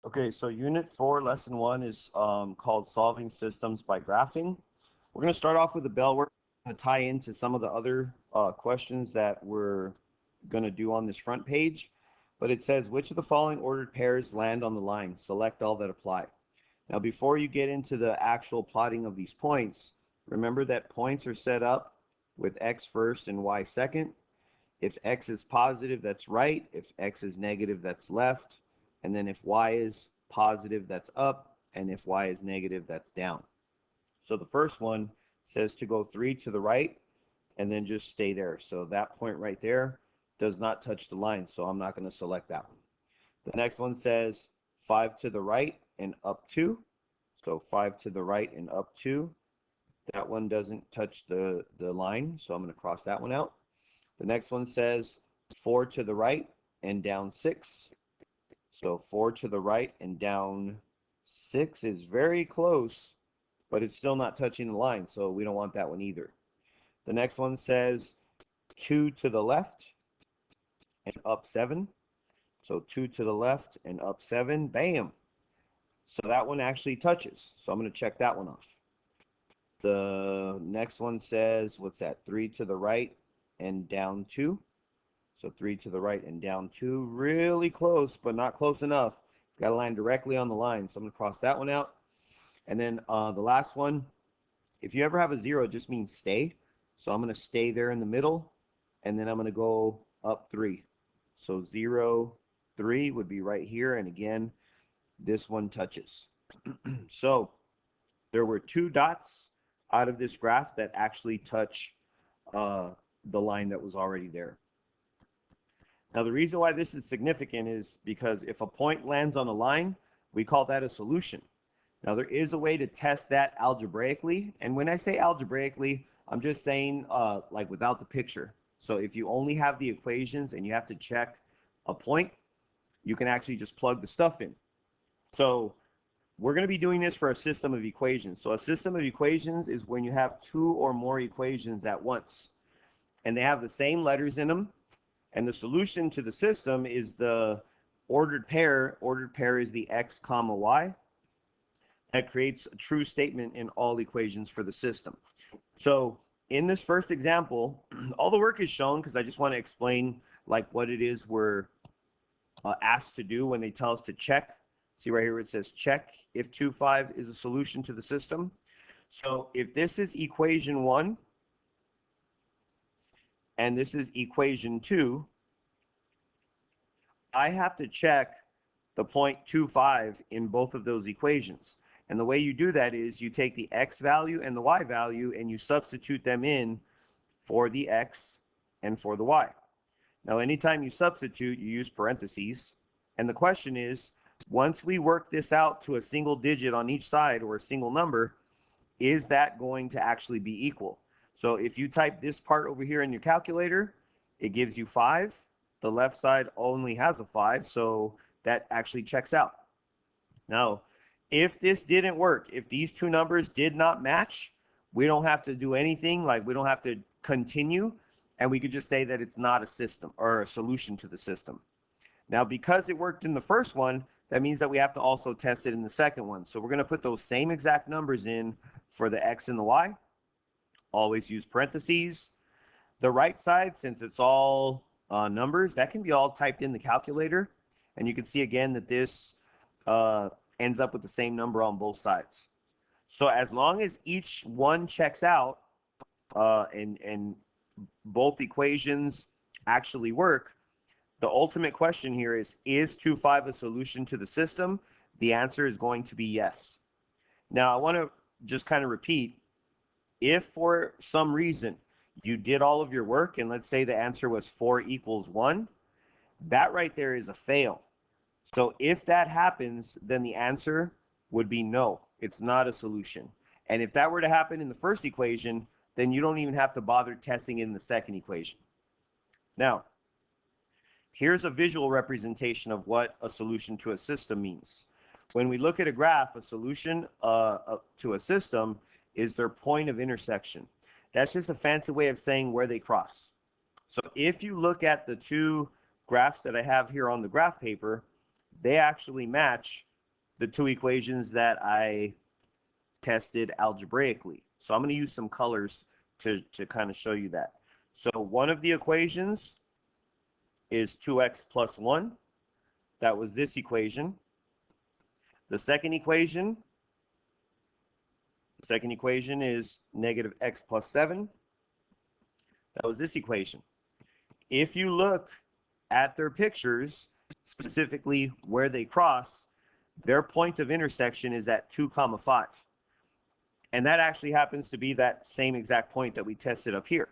Okay, so Unit 4, Lesson 1 is called Solving Systems by Graphing. We're going to start off with a bell. We're going to tie into some of the other questions that we're going to do on this front page. But it says, which of the following ordered pairs land on the line? Select all that apply. Now, before you get into the actual plotting of these points, remember that points are set up with x first and y second. If x is positive, that's right. If x is negative, that's left. And then if y is positive, that's up. And if y is negative, that's down. So the first one says to go 3 to the right and then just stay there. So that point right there does not touch the line. So I'm not going to select that one. The next one says 5 to the right and up 2. So 5 to the right and up 2. That one doesn't touch the line. So I'm going to cross that one out. The next one says 4 to the right and down 6. So 4 to the right and down 6 is very close, but it's still not touching the line, so we don't want that one either. The next one says 2 to the left and up 7. So 2 to the left and up 7, bam. So that one actually touches, so I'm going to check that one off. The next one says, what's that, 3 to the right and down 2. So 3 to the right and down 2, really close, but not close enough. It's got to land directly on the line, so I'm going to cross that one out. And then the last one, if you ever have a 0, it just means stay. So I'm going to stay there in the middle, and then I'm going to go up 3. So 0, 3 would be right here, and again, this one touches. So there were 2 dots out of this graph that actually touch the line that was already there. Now, the reason why this is significant is because if a point lands on a line, we call that a solution. Now, there is a way to test that algebraically. And when I say algebraically, I'm just saying like without the picture. So if you only have the equations and you have to check a point, you can actually just plug the stuff in. So we're going to be doing this for a system of equations. So a system of equations is when you have 2 or more equations at once, and they have the same letters in them. And the solution to the system is the ordered pair. Ordered pair is the x comma y. That creates a true statement in all equations for the system. So in this first example, all the work is shown because I just want to explain like what it is we're asked to do when they tell us to check. See right here where it says check if 2, 5 is a solution to the system. So if this is equation 1, and this is equation 2, I have to check the point 2, 5 in both of those equations. And the way you do that is you take the x value and the y value and you substitute them in for the x and for the y. Now, anytime you substitute, you use parentheses. And the question is, once we work this out to a single digit on each side or a single number, is that going to actually be equal? So if you type this part over here in your calculator, it gives you 5. The left side only has a 5, so that actually checks out. Now, if this didn't work, if these two numbers did not match, we don't have to do anything, like we don't have to continue, and we could just say that it's not a system or a solution to the system. Now, because it worked in the first one, that means that we have to also test it in the second one. So we're going to put those same exact numbers in for the x and the y. Always use parentheses. The right side, since it's all numbers, that can be all typed in the calculator. And you can see again that this ends up with the same number on both sides. So as long as each one checks out and both equations actually work, the ultimate question here is 2, 5 a solution to the system? The answer is going to be yes. Now, I want to just kind of repeat, if for some reason you did all of your work and let's say the answer was 4 equals 1, that right there is a fail. So if that happens, then the answer would be no, it's not a solution. And if that were to happen in the first equation, then you don't even have to bother testing it in the second equation. Now, here's a visual representation of what a solution to a system means. When we look at a graph, a solution to a system is their point of intersection. That's just a fancy way of saying where they cross. So if you look at the two graphs that I have here on the graph paper, they actually match the two equations that I tested algebraically. So I'm going to use some colors to kind of show you that. So one of the equations is 2x plus 1. That was this equation. The second equation is negative x plus 7. That was this equation. If you look at their pictures, specifically where they cross, their point of intersection is at 2, 5. And that actually happens to be that same exact point that we tested up here.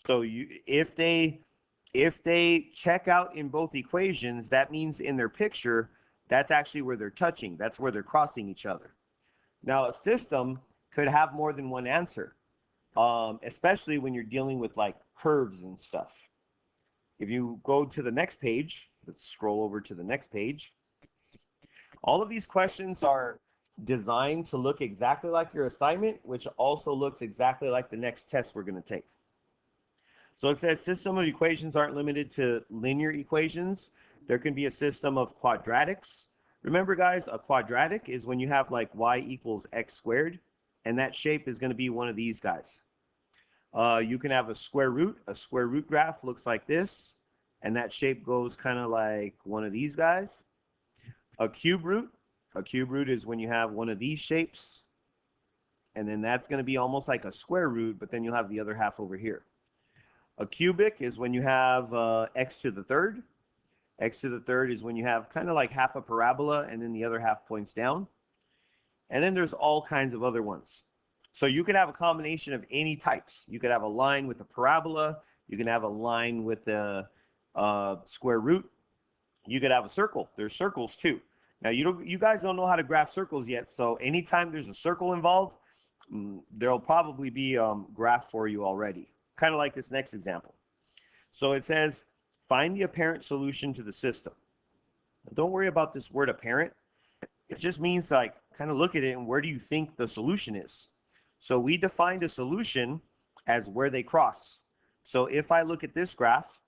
So if they check out in both equations, that means in their picture, that's actually where they're touching. That's where they're crossing each other. Now, a system could have more than one answer, especially when you're dealing with like curves and stuff. If you go to the next page, let's scroll over to the next page. All of these questions are designed to look exactly like your assignment, which also looks exactly like the next test we're going to take. So it says system of equations aren't limited to linear equations. There can be a system of quadratics. Remember, guys, a quadratic is when you have like y equals x squared, and that shape is going to be one of these guys. You can have a square root. A square root graph looks like this, and that shape goes kind of like one of these guys. A cube root is when you have one of these shapes, and then that's going to be almost like a square root, but then you'll have the other half over here. A cubic is when you have x to the third. X to the third is when you have kind of like half a parabola, and then the other half points down. And then there's all kinds of other ones. So you can have a combination of any types. You could have a line with a parabola. You can have a line with a square root. You could have a circle. There's circles too. Now you guys don't know how to graph circles yet, so anytime there's a circle involved, there'll probably be graph for you already. Kind of like this next example. So it says, find the apparent solution to the system. Now, don't worry about this word apparent. It just means like kind of look at it and where do you think the solution is? So we defined a solution as where they cross. So if I look at this graph,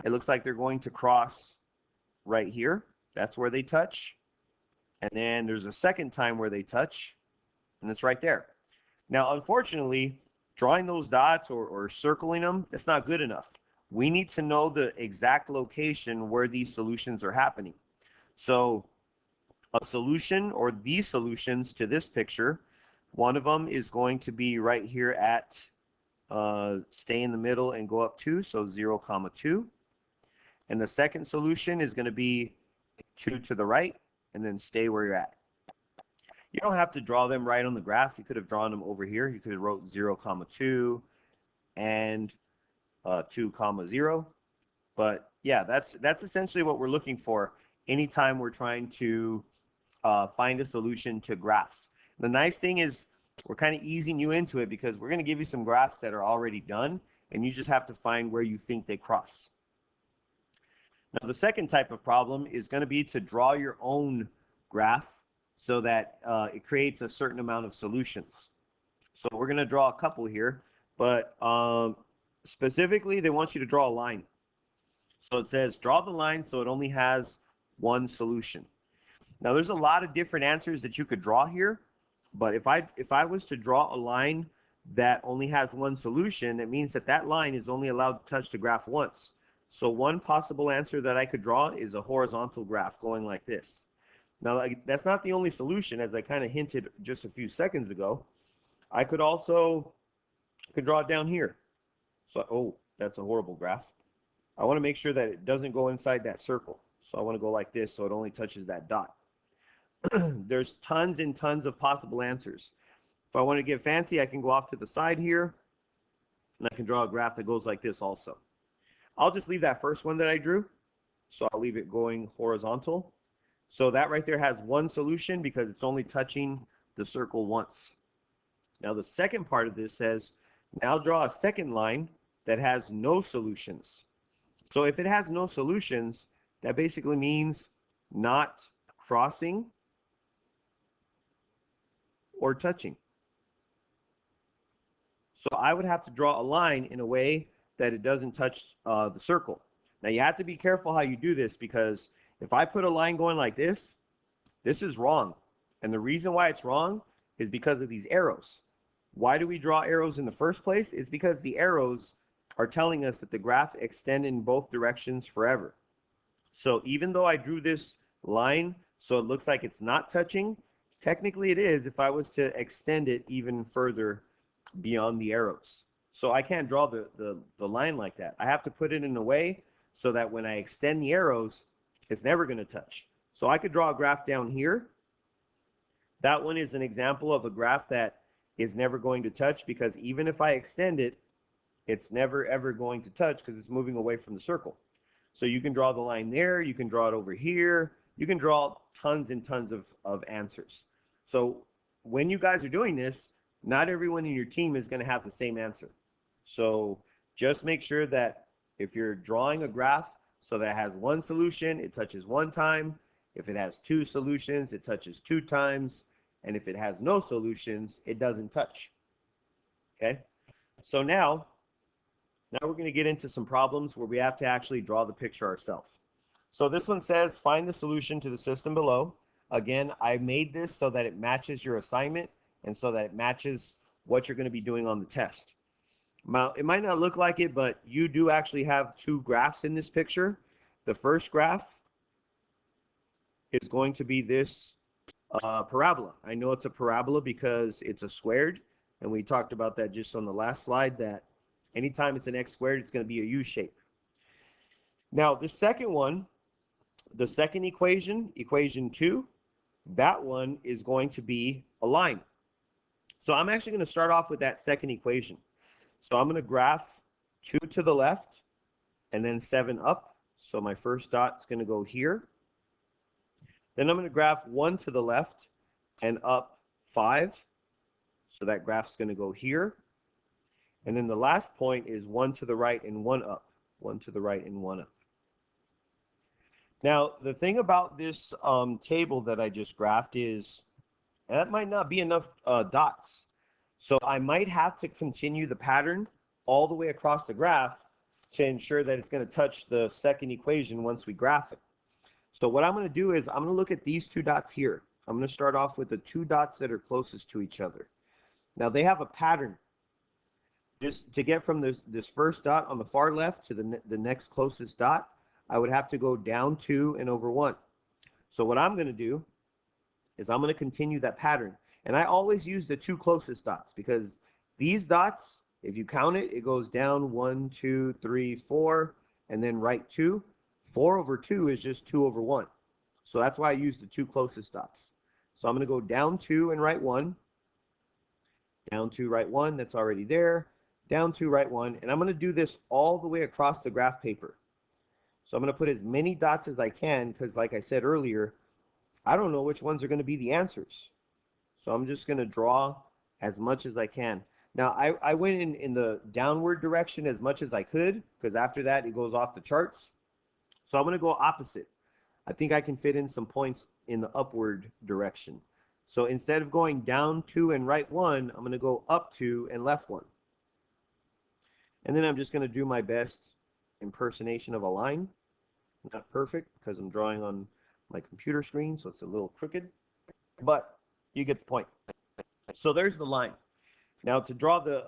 it looks like they're going to cross right here. That's where they touch. And then there's a second time where they touch, and it's right there. Now, unfortunately, drawing those dots or circling them, that's not good enough. We need to know the exact location where these solutions are happening. So a solution or these solutions to this picture, one of them is going to be right here at stay in the middle and go up 2, so 0, 2. And the second solution is going to be 2 to the right, and then stay where you're at. You don't have to draw them right on the graph. You could have drawn them over here. You could have wrote 0, 2 and 2, 0. But yeah, that's essentially what we're looking for anytime we're trying to find a solution to graphs. The nice thing is we're kind of easing you into it because we're going to give you some graphs that are already done, and you just have to find where you think they cross. Now, the second type of problem is going to be to draw your own graph so that it creates a certain amount of solutions. So we're going to draw a couple here, but specifically, they want you to draw a line. So it says, draw the line so it only has one solution. Now, there's a lot of different answers that you could draw here, but if I was to draw a line that only has one solution, it means that that line is only allowed to touch the graph once. So one possible answer that I could draw is a horizontal graph going like this. Now, that's not the only solution, as I kind of hinted just a few seconds ago. I could also draw it down here. So, oh, that's a horrible graph. I want to make sure that it doesn't go inside that circle. So I want to go like this so it only touches that dot. There's tons and tons of possible answers. If I want to get fancy, I can go off to the side here, and I can draw a graph that goes like this also. I'll just leave that first one that I drew. So I'll leave it going horizontal. So that right there has one solution because it's only touching the circle once. Now the second part of this says, now draw a second line that has no solutions. So if it has no solutions, that basically means not crossing or touching. So I would have to draw a line in a way that it doesn't touch the circle. Now you have to be careful how you do this because if I put a line going like this, This is wrong. And the reason why it's wrong is because of these arrows. Why do we draw arrows in the first place? It's because the arrows are telling us that the graph extends in both directions forever. So even though I drew this line so it looks like it's not touching, technically it is if I was to extend it even further beyond the arrows. So I can't draw the line like that. I have to put it in a way so that when I extend the arrows, it's never going to touch. So I could draw a graph down here. That one is an example of a graph that is never going to touch, because even if I extend it, it's never ever going to touch because it's moving away from the circle. So you can draw the line there, you can draw it over here, you can draw tons and tons of answers. So when you guys are doing this, not everyone in your team is going to have the same answer. So just make sure that if you're drawing a graph so that it has one solution, it touches one time. If it has two solutions, it touches two times. And if it has no solutions, it doesn't touch. Okay? So now we're going to get into some problems where we have to actually draw the picture ourselves. So this one says, find the solution to the system below. Again, I made this so that it matches your assignment and so that it matches what you're going to be doing on the test. Now, it might not look like it, but you do actually have two graphs in this picture. The first graph is going to be this parabola. I know it's a parabola because it's a squared, and we talked about that just on the last slide, that anytime it's an x squared, it's going to be a U shape. Now, the second one, the second equation, equation 2, that one is going to be a line. So I'm actually going to start off with that second equation. So I'm going to graph 2 to the left and then 7 up. So my first dot is going to go here. Then I'm going to graph 1 to the left and up 5. So that graph's going to go here. And then the last point is 1 to the right and 1 up. 1 to the right and 1 up. Now, the thing about this table that I just graphed is that might not be enough dots. So I might have to continue the pattern all the way across the graph to ensure that it's going to touch the second equation once we graph it. So what I'm going to do is I'm going to look at these two dots here. I'm going to start off with the two dots that are closest to each other. Now they have a pattern. Just to get from this first dot on the far left to the next closest dot, I would have to go down 2 and over 1. So what I'm going to do is I'm going to continue that pattern. And I always use the two closest dots because these dots, if you count it, it goes down 1, 2, 3, 4, and then right 2. 4 over 2 is just 2 over 1. So that's why I use the two closest dots. So I'm going to go down 2 and right 1. Down 2, right 1, that's already there. Down 2, right 1. And I'm going to do this all the way across the graph paper. So I'm going to put as many dots as I can because, like I said earlier, I don't know which ones are going to be the answers. So I'm just going to draw as much as I can. Now, I went in the downward direction as much as I could because after that, it goes off the charts. So I'm going to go opposite. I think I can fit in some points in the upward direction. So instead of going down 2 and right 1, I'm going to go up 2 and left 1. And then I'm just going to do my best impersonation of a line. Not perfect because I'm drawing on my computer screen, so it's a little crooked. But you get the point. So there's the line. Now to draw the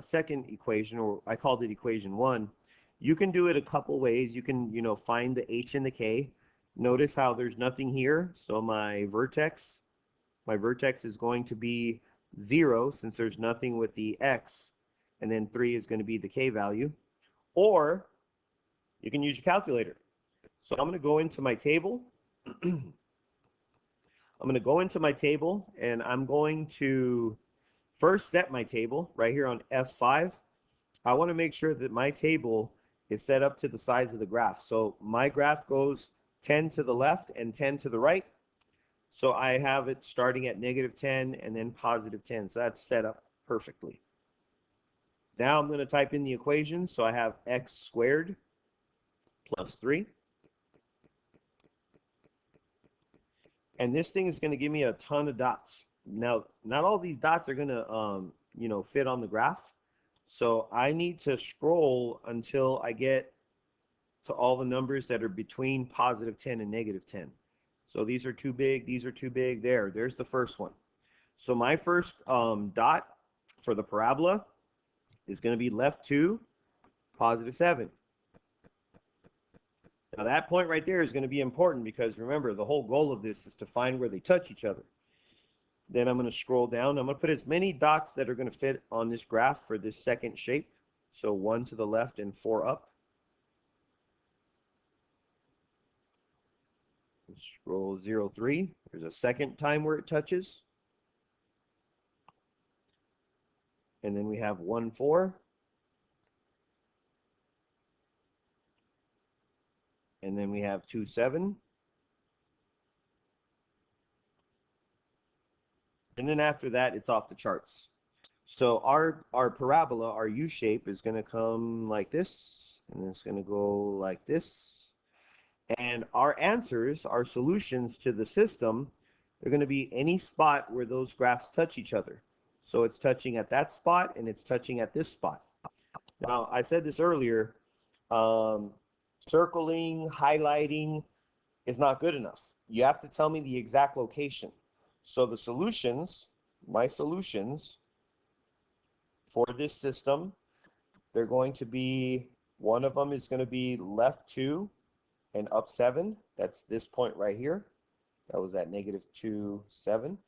second equation, or I called it equation 1, you can do it a couple ways. You can, find the h and the k. Notice how there's nothing here. So my vertex is going to be 0 since there's nothing with the x, and then 3 is going to be the k value. Or you can use your calculator. So I'm going to go into my table. I'm going to go into my table and I'm going to first set my table right here on F5. I want to make sure that my table is set up to the size of the graph. So my graph goes 10 to the left and 10 to the right. So I have it starting at -10 and then +10. So that's set up perfectly. Now I'm going to type in the equation. So I have x squared plus 3. And this thing is going to give me a ton of dots. Now, not all these dots are going to, fit on the graph. So I need to scroll until I get to all the numbers that are between +10 and -10. So these are too big, these are too big. There's the first one. So my first dot for the parabola is going to be left 2, positive 7. Now that point right there is going to be important because remember, the whole goal of this is to find where they touch each other. Then I'm going to scroll down. I'm going to put as many dots that are going to fit on this graph for this second shape. So 1 to the left and 4 up. Scroll 0, 3. There's a second time where it touches. And then we have 1, 4. And then we have 2, 7. And then after that, it's off the charts. So our parabola, our U shape, is going to come like this, and it's going to go like this. And our answers, our solutions to the system, they're going to be any spot where those graphs touch each other. So it's touching at that spot, and it's touching at this spot. Now, I said this earlier, circling, highlighting is not good enough. You have to tell me the exact location. So the solutions, my solutions for this system, they're going to be, one of them is going to be left 2 and up 7. That's this point right here. That was at negative 2, 7.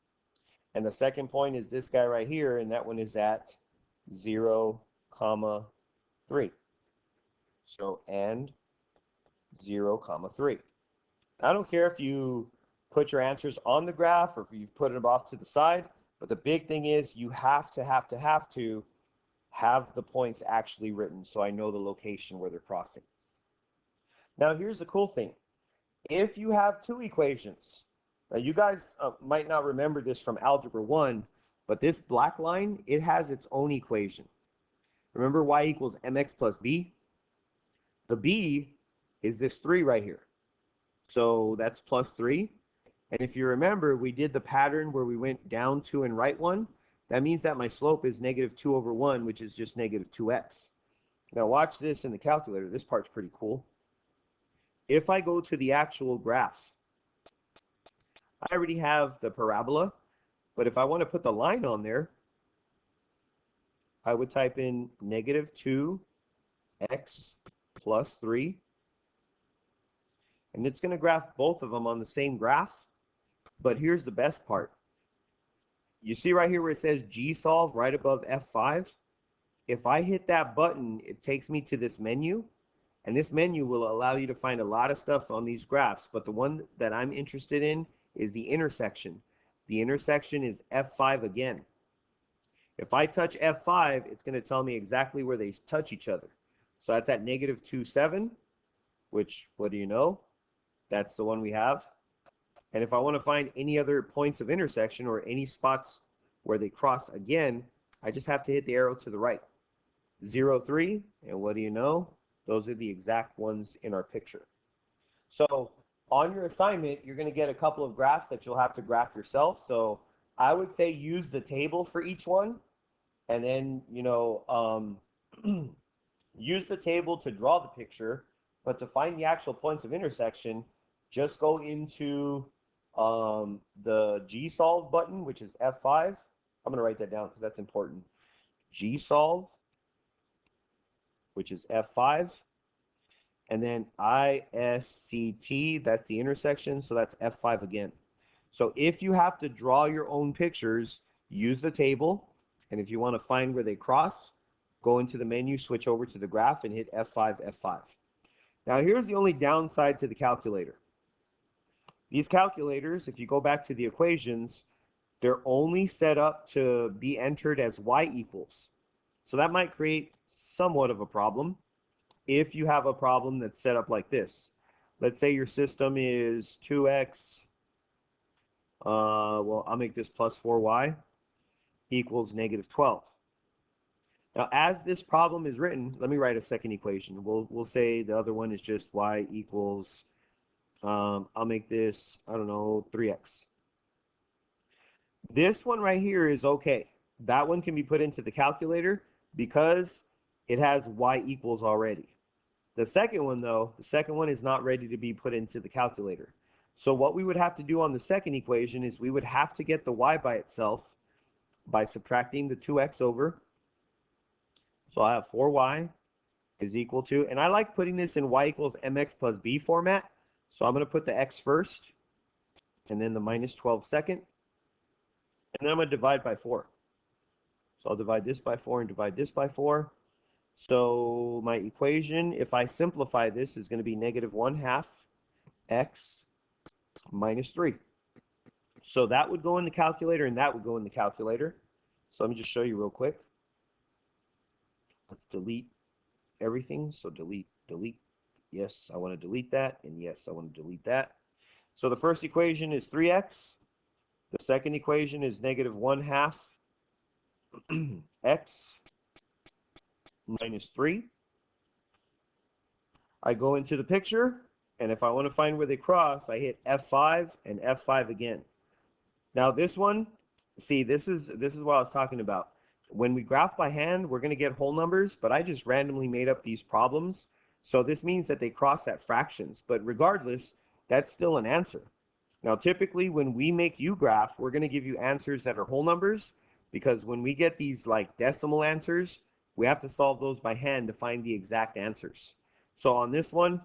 And the second point is this guy right here, and that one is at 0, 3. So, and 0, 3. I don't care if you put your answers on the graph or if you've put them off to the side, but the big thing is you have to have the points actually written so I know the location where they're crossing. Now here's the cool thing. If you have 2 equations, now you guys might not remember this from Algebra 1, but this black line, it has its own equation. Remember y equals mx plus b? The b is this 3 right here. So that's plus 3. And if you remember, we did the pattern where we went down 2 and right 1. That means that my slope is negative 2 over 1, which is just negative 2x. Now watch this in the calculator. This part's pretty cool. If I go to the actual graph, I already have the parabola, but if I want to put the line on there, I would type in negative 2x plus 3. And it's going to graph both of them on the same graph. But here's the best part. You see right here where it says G-solve right above F5? If I hit that button, it takes me to this menu. And this menu will allow you to find a lot of stuff on these graphs. But the one that I'm interested in is the intersection. The intersection is F5 again. If I touch F5, it's going to tell me exactly where they touch each other. So that's at negative 2, 7, which, what do you know? That's the one we have. And if I want to find any other points of intersection or any spots where they cross again, I just have to hit the arrow to the right. 0, 3, and what do you know? Those are the exact ones in our picture. So on your assignment, you're going to get a couple of graphs that you'll have to graph yourself. So I would say use the table for each one, and then, use the table to draw the picture, but to find the actual points of intersection, just go into the G-solve button, which is F5. I'm going to write that down because that's important. G-solve, which is F5. And then ISCT, that's the intersection, so that's F5 again. So if you have to draw your own pictures, use the table. And if you want to find where they cross, go into the menu, switch over to the graph, and hit F5, F5. Now here's the only downside to the calculator. These calculators, if you go back to the equations, they're only set up to be entered as y equals. So that might create somewhat of a problem if you have a problem that's set up like this. Let's say your system is 2x, well, I'll make this plus 4y equals negative 12. Now, as this problem is written, let me write a second equation. We'll say the other one is just y equals, I'll make this, I don't know, 3x. This one right here is okay. That one can be put into the calculator because it has y equals already. The second one, though, the second one is not ready to be put into the calculator. So what we would have to do on the second equation is we would have to get the y by itself by subtracting the 2x over. So I have 4y is equal to, and I like putting this in y equals mx plus b format. So I'm going to put the x first, and then the minus 12 second, and then I'm going to divide by 4. So I'll divide this by 4 and divide this by 4. So my equation, if I simplify this, is going to be negative 1/2 x minus 3. So that would go in the calculator, and that would go in the calculator. So let me just show you real quick. Let's delete everything. So delete, delete. Yes, I want to delete that, and yes, I want to delete that. So the first equation is 3x. The second equation is negative 1/2 x minus 3. I go into the picture, and if I want to find where they cross, I hit F5 and F5 again. Now this one, see, this is what I was talking about. When we graph by hand, we're going to get whole numbers, but I just randomly made up these problems. So this means that they cross at fractions, but regardless, that's still an answer. Now typically when we make U-graph, we're going to give you answers that are whole numbers, because when we get these like decimal answers, we have to solve those by hand to find the exact answers. So on this one,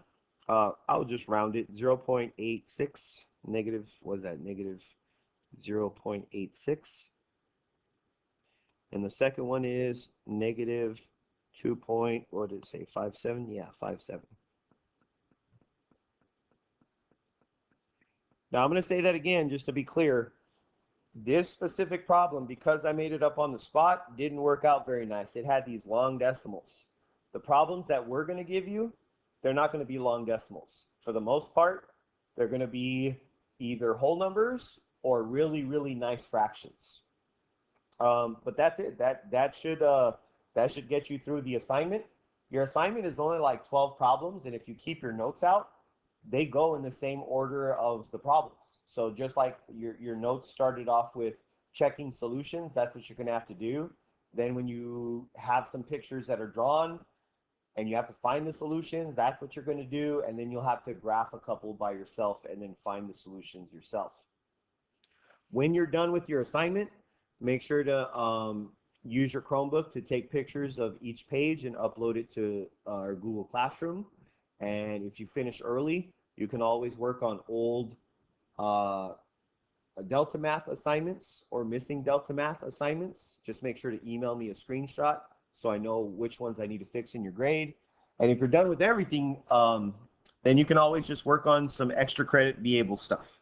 I'll just round it, 0.86, negative, what is that, negative 0.86. And the second one is negative 2 point, what did it say, 57? Yeah, 57. Now I'm going to say that again just to be clear. This specific problem, because I made it up on the spot, didn't work out very nice. It had these long decimals. The problems that we're going to give you, they're not going to be long decimals. For the most part, they're going to be either whole numbers or really, really nice fractions. But that's it. That should get you through the assignment. Your assignment is only like 12 problems, and if you keep your notes out, they go in the same order of the problems. So just like your notes started off with checking solutions, that's what you're going to have to do. Then when you have some pictures that are drawn and you have to find the solutions, that's what you're going to do. And then you'll have to graph a couple by yourself and then find the solutions yourself. When you're done with your assignment, make sure to use your Chromebook to take pictures of each page and upload it to our Google Classroom. And if you finish early, you can always work on old Delta Math assignments or missing Delta Math assignments. Just make sure to email me a screenshot so I know which ones I need to fix in your grade. And if you're done with everything, then you can always just work on some extra credit be able stuff.